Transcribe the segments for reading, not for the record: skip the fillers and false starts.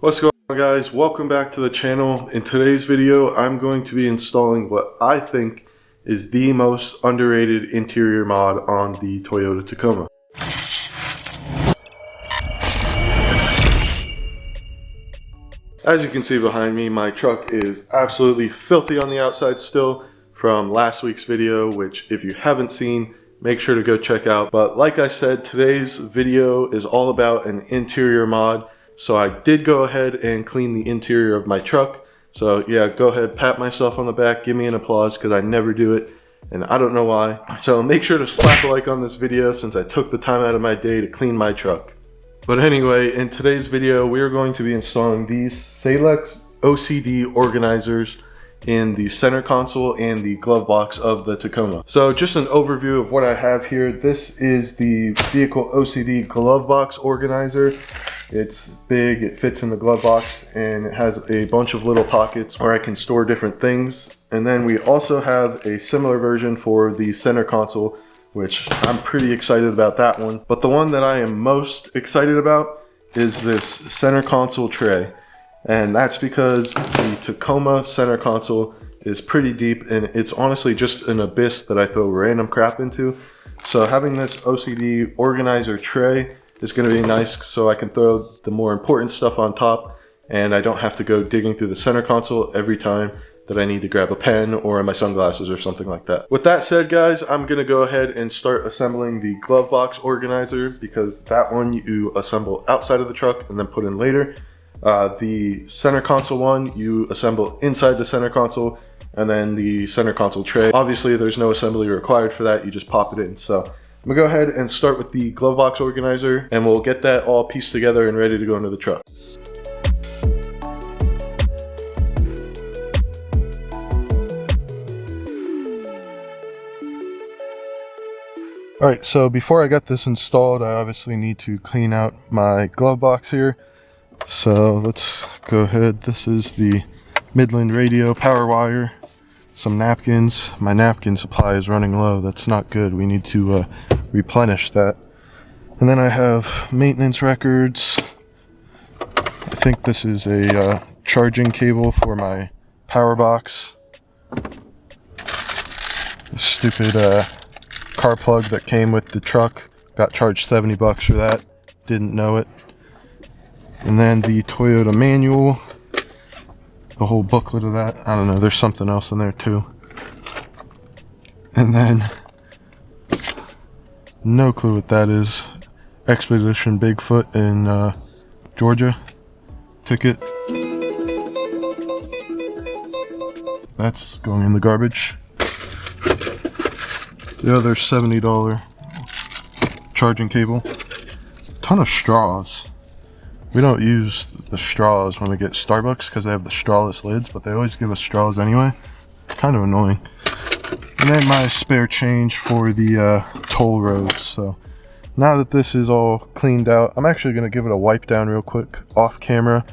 What's going on, guys? Welcome back to the channel. In today's video, I'm going to be installing what I think is the most underrated interior mod on the Toyota Tacoma. As you can see behind me, my truck is absolutely filthy on the outside still from last week's video, which if you haven't seen, make sure to go check out. But like I said, today's video is all about an interior mod. So I did go ahead and clean the interior of my truck. So yeah, go ahead, pat myself on the back, give me an applause, because I never do it, and I don't know why. So make sure to slap a like on this video since I took the time out of my day to clean my truck. But anyway, in today's video, we are going to be installing these Salex OCD Organizers in the center console and the glove box of the Tacoma. So just an overview of what I have here. This is the vehicle OCD glove box organizer. It's big, it fits in the glove box, and it has a bunch of little pockets where I can store different things. And then we also have a similar version for the center console, which I'm pretty excited about that one. But the one that I am most excited about is this center console tray. And that's because the Tacoma center console is pretty deep, and it's honestly just an abyss that I throw random crap into. So having this OCD organizer tray is going to be nice, so I can throw the more important stuff on top and I don't have to go digging through the center console every time that I need to grab a pen or my sunglasses or something like that. With that said, guys, I'm going to go ahead and start assembling the glove box organizer, because that one you assemble outside of the truck and then put in later. The center console one you assemble inside the center console, and then the center console tray, obviously there's no assembly required for that, you just pop it in. So I'm gonna go ahead and start with the glove box organizer, and we'll get that all pieced together and ready to go into the truck. Alright, so before I get this installed, I obviously need to clean out my glove box here. So let's go ahead. This is the Midland radio power wire, some napkins. My napkin supply is running low. That's not good. We need to replenish that. And then I have maintenance records. I think this is a charging cable for my power box. The stupid car plug that came with the truck. Got charged 70 bucks for that. Didn't know it. And then the Toyota manual, the whole booklet of that. I don't know, there's something else in there too. And then, no clue what that is. Expedition Bigfoot in Georgia ticket. That's going in the garbage. The other $70 charging cable. Ton of straws. We don't use the straws when we get Starbucks because they have the strawless lids, but they always give us straws anyway. Kind of annoying. And then my spare change for the toll roads. So now that this is all cleaned out, I'm actually going to give it a wipe down real quick off camera,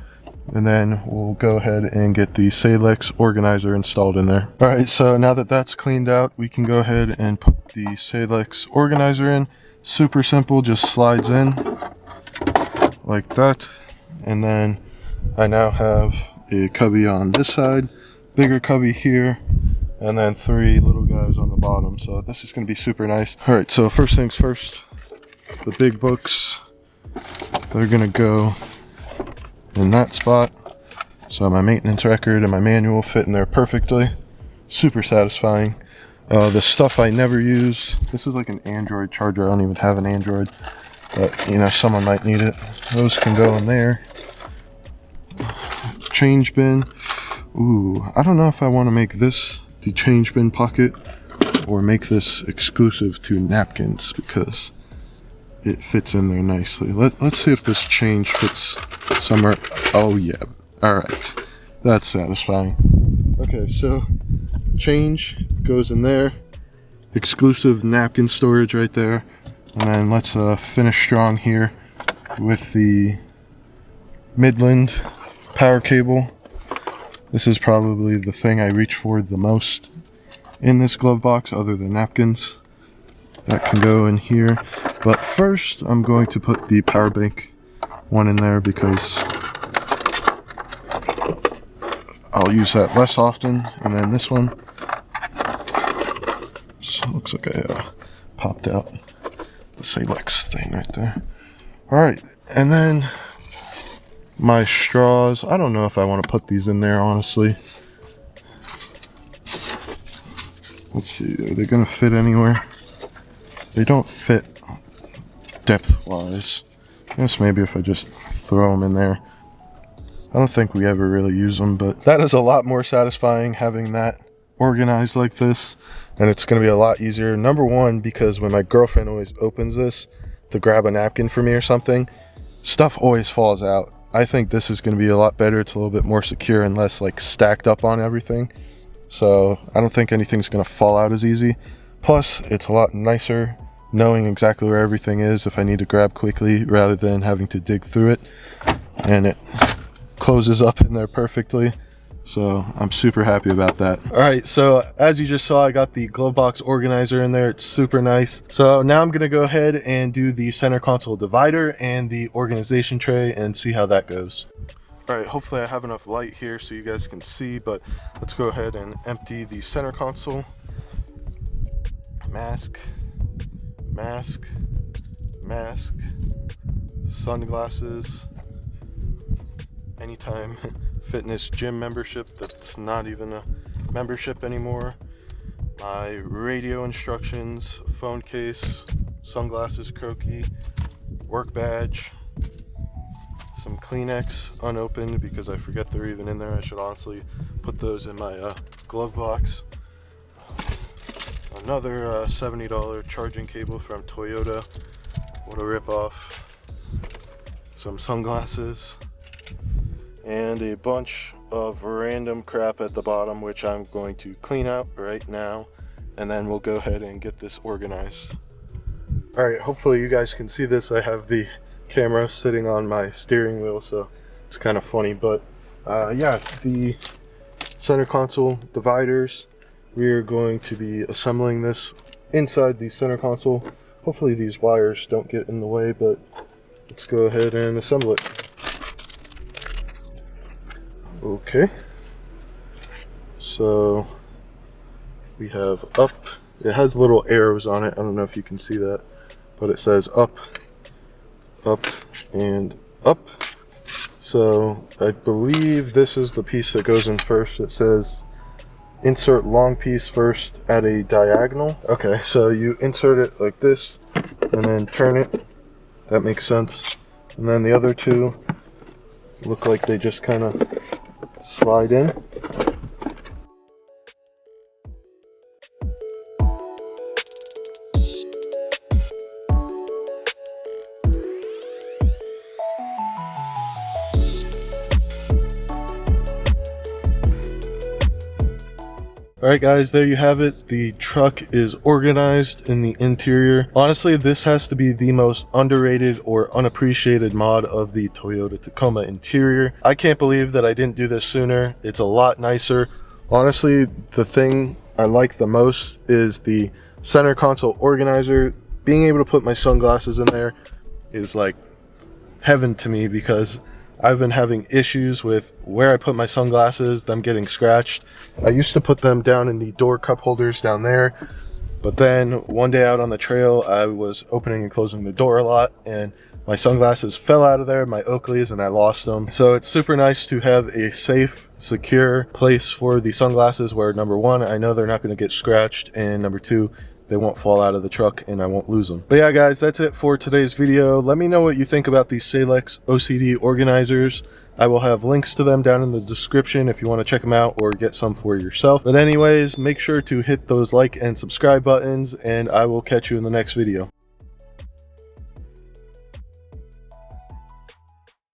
and then we'll go ahead and get the Salex organizer installed in there. Alright, so now that that's cleaned out, we can go ahead and put the Salex organizer in. Super simple, just slides in like that. And then I now have a cubby on this side, bigger cubby here, and then 3 little guys on the bottom. So this is going to be super nice. All right, so first things first, the big books, they're going to go in that spot. So my maintenance record and my manual fit in there perfectly. Super satisfying. The stuff I never use, this is like an Android charger. I don't even have an Android, but you know, someone might need it. Those can go in there. Change bin. Ooh, I don't know if I want to make this the change bin pocket or make this exclusive to napkins, because it fits in there nicely. Let's see if this change fits somewhere. Oh yeah, alright, that's satisfying. Okay, so change goes in there, exclusive napkin storage right there. And then let's finish strong here with the Midland power cable. This is probably the thing I reach for the most in this glove box other than napkins. That can go in here. But first I'm going to put the power bank one in there because I'll use that less often. And then this one, so it looks like I popped out the Salex thing right there. All right, and then my straws. I don't know if I want to put these in there, honestly. Let's see, are they gonna fit anywhere? They don't fit depth-wise. I guess maybe if I just throw them in there. I don't think we ever really use them, but that is a lot more satisfying having that organized like this. And it's gonna be a lot easier. Number one, because when my girlfriend always opens this to grab a napkin for me or something, stuff always falls out. I think this is gonna be a lot better. It's a little bit more secure and less like stacked up on everything. So I don't think anything's gonna fall out as easy. Plus, it's a lot nicer knowing exactly where everything is if I need to grab quickly rather than having to dig through it. And it closes up in there perfectly. So I'm super happy about that. All right, so as you just saw, I got the glove box organizer in there. It's super nice. So now I'm gonna go ahead and do the center console divider and the organization tray and see how that goes. All right, hopefully I have enough light here so you guys can see, but let's go ahead and empty the center console. Mask, mask, mask, sunglasses, Anytime Fitness gym membership that's not even a membership anymore, my radio instructions, phone case, sunglasses, croaky, work badge, some Kleenex unopened because I forget they're even in there. I should honestly put those in my glove box. Another $70 charging cable from Toyota. What a ripoff. Some sunglasses. And a bunch of random crap at the bottom, which I'm going to clean out right now. And then we'll go ahead and get this organized. Alright, hopefully you guys can see this. I have the camera sitting on my steering wheel, so it's kind of funny. But yeah, the center console dividers. We are going to be assembling this inside the center console. Hopefully these wires don't get in the way, but let's go ahead and assemble it. Okay. So we have up. It has little arrows on it. I don't know if you can see that, but it says up, up, and up. So I believe this is the piece that goes in first. It says insert long piece first at a diagonal. Okay, so you insert it like this and then turn it. That makes sense. And then the other two look like they just kind of slide in. Alright guys, there you have it. The truck is organized in the interior. Honestly, this has to be the most underrated or unappreciated mod of the Toyota Tacoma interior. I can't believe that I didn't do this sooner. It's a lot nicer. Honestly, the thing I like the most is the center console organizer. Being able to put my sunglasses in there is like heaven to me because I've been having issues with where I put my sunglasses, them getting scratched. I used to put them down in the door cup holders down there, but then one day out on the trail, I was opening and closing the door a lot, and my sunglasses fell out of there, my Oakleys, and I lost them. So it's super nice to have a safe, secure place for the sunglasses where, number one, I know they're not going to get scratched, and number two, they won't fall out of the truck and I won't lose them. But yeah guys, that's it for today's video. Let me know what you think about these Salex OCD organizers. I will have links to them down in the description if you want to check them out or get some for yourself. But anyways, make sure to hit those like and subscribe buttons, and I will catch you in the next video.